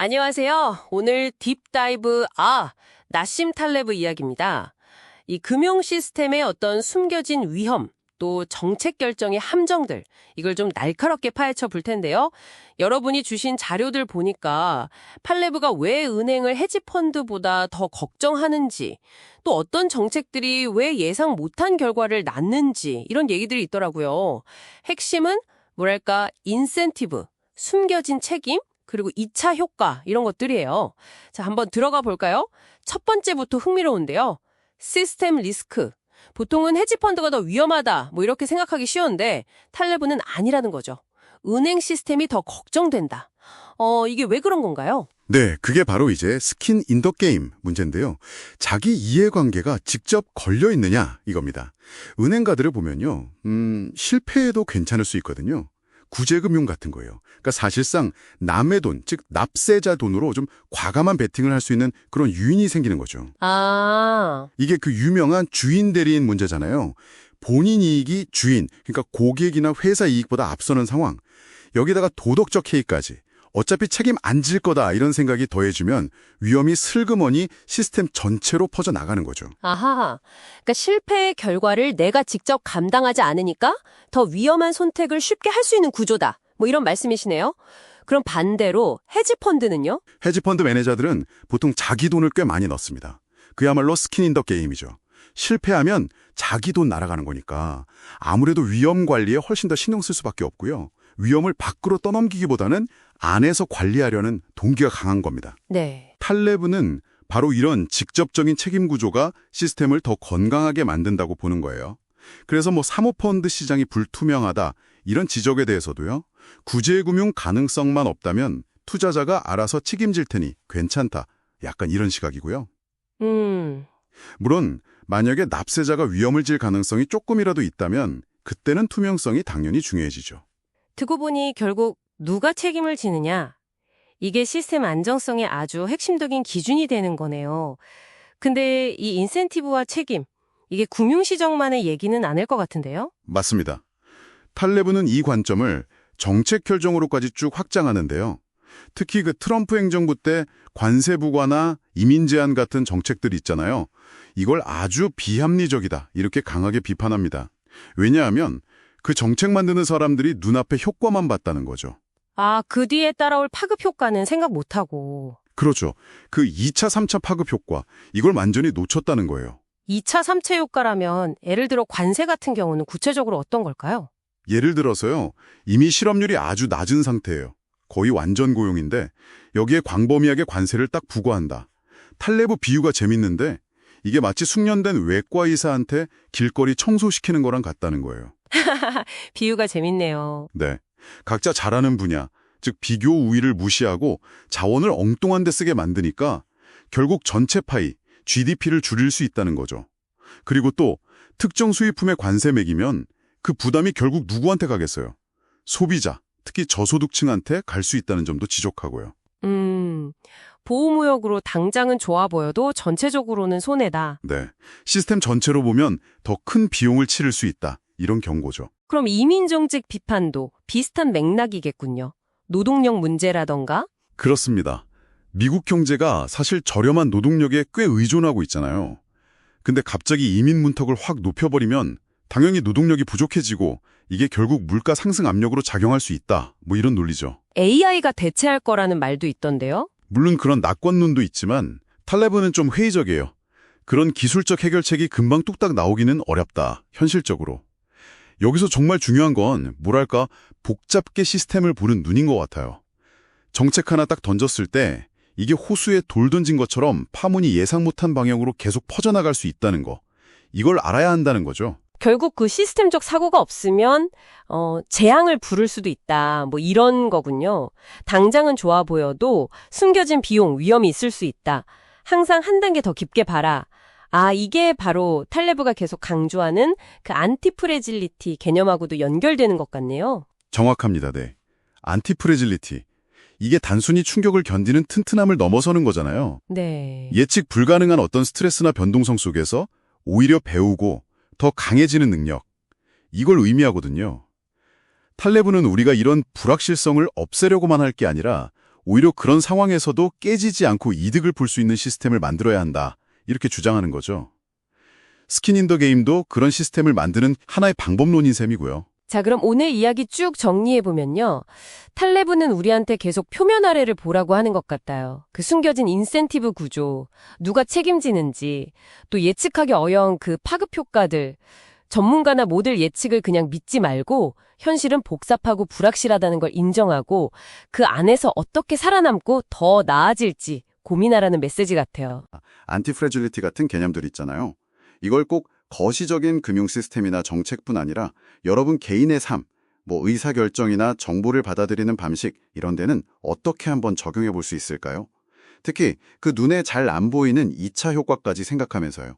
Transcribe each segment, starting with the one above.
안녕하세요. 오늘 딥다이브, 나심 탈레브 이야기입니다. 이 금융 시스템의 어떤 숨겨진 위험, 또 정책 결정의 함정들, 이걸 좀 날카롭게 파헤쳐 볼 텐데요. 여러분이 주신 자료들 보니까 팔레브가 왜 은행을 헤지펀드보다 더 걱정하는지, 또 어떤 정책들이 왜 예상 못한 결과를 낳는지 이런 얘기들이 있더라고요. 핵심은 뭐랄까 인센티브, 숨겨진 책임, 그리고 2차 효과 이런 것들이에요. 자, 한번 들어가 볼까요? 첫 번째부터 흥미로운데요. 시스템 리스크. 보통은 헤지펀드가 더 위험하다 뭐 이렇게 생각하기 쉬운데 탈레브는 아니라는 거죠. 은행 시스템이 더 걱정된다. 이게 왜 그런 건가요? 네, 그게 바로 이제 스킨 인 더 게임 문제인데요. 자기 이해관계가 직접 걸려 있느냐 이겁니다. 은행가들을 보면요. 실패해도 괜찮을 수 있거든요. 구제금융 같은 거예요. 그러니까 사실상 남의 돈, 즉 납세자 돈으로 좀 과감한 베팅을 할 수 있는 그런 유인이 생기는 거죠. 이게 그 유명한 주인 대리인 문제잖아요. 본인 이익이 주인, 그러니까 고객이나 회사 이익보다 앞서는 상황. 여기다가 도덕적 해이까지. 어차피 책임 안 질 거다 이런 생각이 더해지면 위험이 슬그머니 시스템 전체로 퍼져나가는 거죠. 아하, 그러니까 실패의 결과를 내가 직접 감당하지 않으니까 더 위험한 선택을 쉽게 할 수 있는 구조다. 뭐 이런 말씀이시네요. 그럼 반대로 헤지펀드는요? 헤지펀드 매니저들은 보통 자기 돈을 꽤 많이 넣습니다. 그야말로 스킨 인 더 게임이죠. 실패하면 자기 돈 날아가는 거니까 아무래도 위험 관리에 훨씬 더 신경 쓸 수밖에 없고요. 위험을 밖으로 떠넘기기보다는 안에서 관리하려는 동기가 강한 겁니다. 네. 탈레브는 바로 이런 직접적인 책임 구조가 시스템을 더 건강하게 만든다고 보는 거예요. 그래서 사모펀드 시장이 불투명하다 이런 지적에 대해서도요. 구제금융 가능성만 없다면 투자자가 알아서 책임질 테니 괜찮다. 약간 이런 시각이고요. 물론 만약에 납세자가 위험을 질 가능성이 조금이라도 있다면 그때는 투명성이 당연히 중요해지죠. 듣고 보니 결국 누가 책임을 지느냐? 이게 시스템 안정성의 아주 핵심적인 기준이 되는 거네요. 근데 이 인센티브와 책임, 이게 금융시정만의 얘기는 아닐 것 같은데요? 맞습니다. 탈레브는 이 관점을 정책 결정으로까지 쭉 확장하는데요. 특히 그 트럼프 행정부 때 관세 부과나 이민 제한 같은 정책들 있잖아요. 이걸 아주 비합리적이다 이렇게 강하게 비판합니다. 왜냐하면 그 정책 만드는 사람들이 눈앞에 효과만 봤다는 거죠. 그 뒤에 따라올 파급 효과는 생각 못하고. 그렇죠. 그 2차, 3차 파급 효과, 이걸 완전히 놓쳤다는 거예요. 2차, 3차 효과라면 예를 들어 관세 같은 경우는 구체적으로 어떤 걸까요? 예를 들어서요. 이미 실업률이 아주 낮은 상태예요. 거의 완전 고용인데 여기에 광범위하게 관세를 딱 부과한다. 탈레브 비유가 재밌는데 이게 마치 숙련된 외과의사한테 길거리 청소시키는 거랑 같다는 거예요. 비유가 재밌네요. 네. 각자 잘하는 분야, 즉 비교 우위를 무시하고 자원을 엉뚱한 데 쓰게 만드니까 결국 전체 파이, GDP를 줄일 수 있다는 거죠. 그리고 또 특정 수입품에 관세 매기면 그 부담이 결국 누구한테 가겠어요? 소비자, 특히 저소득층한테 갈 수 있다는 점도 지적하고요. 보호무역으로 당장은 좋아 보여도 전체적으로는 손해다. 네. 시스템 전체로 보면 더 큰 비용을 치를 수 있다. 이런 경고죠. 그럼 이민정책 비판도 비슷한 맥락이겠군요. 노동력 문제라던가? 그렇습니다. 미국 경제가 사실 저렴한 노동력에 꽤 의존하고 있잖아요. 근데 갑자기 이민 문턱을 확 높여버리면 당연히 노동력이 부족해지고 이게 결국 물가 상승 압력으로 작용할 수 있다. 이런 논리죠. AI가 대체할 거라는 말도 있던데요? 물론 그런 낙관론도 있지만 탈레브는 좀 회의적이에요. 그런 기술적 해결책이 금방 뚝딱 나오기는 어렵다. 현실적으로. 여기서 정말 중요한 건 복잡게 시스템을 보는 눈인 것 같아요. 정책 하나 딱 던졌을 때 이게 호수에 돌 던진 것처럼 파문이 예상 못한 방향으로 계속 퍼져나갈 수 있다는 거. 이걸 알아야 한다는 거죠. 결국 그 시스템적 사고가 없으면 재앙을 부를 수도 있다. 이런 거군요. 당장은 좋아 보여도 숨겨진 비용, 위험이 있을 수 있다. 항상 한 단계 더 깊게 봐라. 이게 바로 탈레브가 계속 강조하는 그 안티프레질리티 개념하고도 연결되는 것 같네요. 정확합니다. 네. 안티프레질리티. 이게 단순히 충격을 견디는 튼튼함을 넘어서는 거잖아요. 네. 예측 불가능한 어떤 스트레스나 변동성 속에서 오히려 배우고 더 강해지는 능력. 이걸 의미하거든요. 탈레브는 우리가 이런 불확실성을 없애려고만 할 게 아니라 오히려 그런 상황에서도 깨지지 않고 이득을 볼 수 있는 시스템을 만들어야 한다. 이렇게 주장하는 거죠. 스킨 인 더 게임도 그런 시스템을 만드는 하나의 방법론인 셈이고요. 자, 그럼 오늘 이야기 쭉 정리해보면요. 탈레브는 우리한테 계속 표면 아래를 보라고 하는 것 같아요. 그 숨겨진 인센티브 구조, 누가 책임지는지, 또 예측하기 어려운 그 파급 효과들, 전문가나 모델 예측을 그냥 믿지 말고 현실은 복잡하고 불확실하다는 걸 인정하고 그 안에서 어떻게 살아남고 더 나아질지 고민하라는 메시지 같아요. 안티프레질리티 같은 개념들 있잖아요. 이걸 꼭 거시적인 금융 시스템이나 정책뿐 아니라 여러분 개인의 삶, 의사결정이나 정보를 받아들이는 방식 이런 데는 어떻게 한번 적용해 볼 수 있을까요? 특히 그 눈에 잘 안 보이는 2차 효과까지 생각하면서요.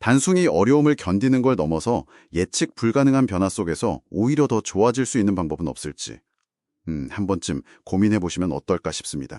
단순히 어려움을 견디는 걸 넘어서 예측 불가능한 변화 속에서 오히려 더 좋아질 수 있는 방법은 없을지 한 번쯤 고민해 보시면 어떨까 싶습니다.